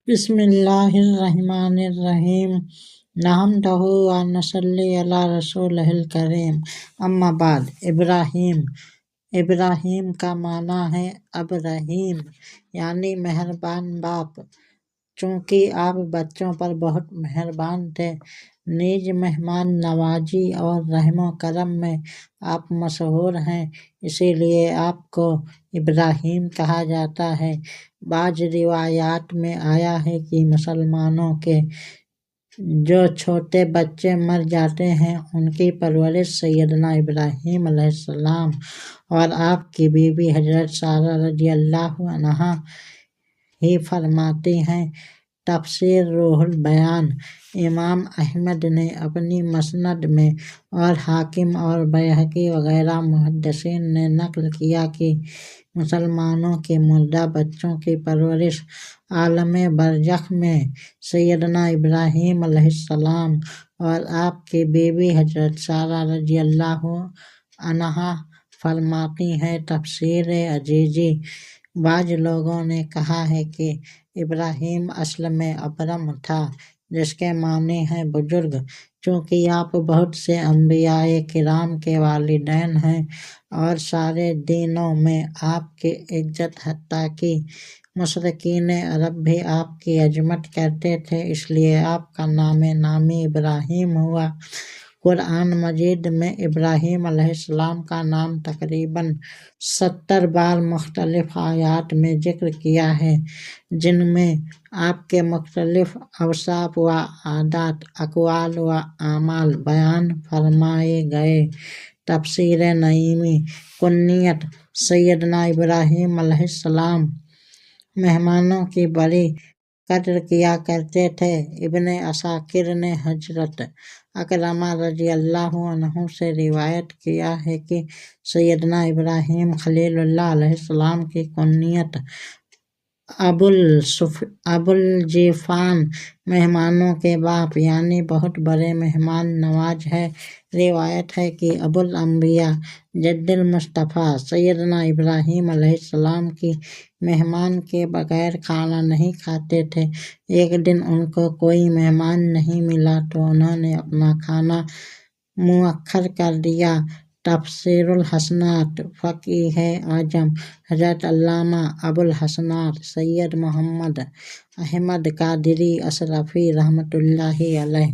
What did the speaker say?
بسم اللہ الرحمن الرحیم نحمدہ و نصلی علی رسولہ الکریم اما بعد۔ ابراہیم کا معنی ہے ابرحیم یعنی مہربان باپ، چونکہ آپ بچوں پر بہت مہربان تھے، نیز مہمان نوازی اور رحم و کرم میں آپ مشہور ہیں، اسی لیے آپ کو ابراہیم کہا جاتا ہے۔ بعض روایات میں آیا ہے کہ مسلمانوں کے جو چھوٹے بچے مر جاتے ہیں ان کی پرورش سیدنا ابراہیم علیہ السلام اور آپ کی بیوی حضرت سارہ رضی اللہ عنہا ہی فرماتی ہیں۔ تفسیر روح البیان۔ امام احمد نے اپنی مسند میں اور حاکم اور بیہقی وغیرہ محدثین نے نقل کیا کہ مسلمانوں کے مردہ بچوں کی پرورش عالم برزخ میں سیدنا ابراہیم علیہ السلام اور آپ کی بیوی حضرت سارہ رضی اللہ عنہا فرماتی ہیں۔ تفسیر عزیزی۔ بعض لوگوں نے کہا ہے کہ ابراہیم اصل میں ابرم تھا، جس کے معنی ہے بزرگ، چونکہ آپ بہت سے انبیاء کرام کے والدین ہیں اور سارے دینوں میں آپ کی عزت، حتیٰ کہ مشرکین عرب بھی آپ کی عظمت کرتے تھے، اس لیے آپ کا نام نامی ابراہیم ہوا۔ قرآن مجید میں ابراہیم علیہ السلام کا نام تقریباً 70 بار مختلف آیات میں ذکر کیا ہے، جن میں آپ کے مختلف اوصاف و عادات، اقوال و اعمال بیان فرمائے گئے۔ تفسیر نعیمی۔ کنیت۔ سیدنا ابراہیم علیہ السلام مہمانوں کی بڑی قدر کیا کرتے تھے۔ ابن عساکر نے حضرت اکرمہ رضی اللہ عنہ سے روایت کیا ہے کہ سیدنا ابراہیم خلیل اللہ علیہ السلام کی کنیت ابوالجیفان مہمانوں کے باپ یعنی بہت بڑے مہمان نواز ہے۔ روایت ہے کہ ابوالانبیاء جد المصطفیٰ سیدنا ابراہیم علیہ السلام کی مہمان کے بغیر کھانا نہیں کھاتے تھے۔ ایک دن ان کو کوئی مہمان نہیں ملا تو انہوں نے اپنا کھانا مؤخر کر دیا۔ تفسیر الحسنات۔ فقیہ اعظم حضرت علامہ ابوالحسنات سید محمد احمد قادری اشرفی رحمۃ اللہ علیہ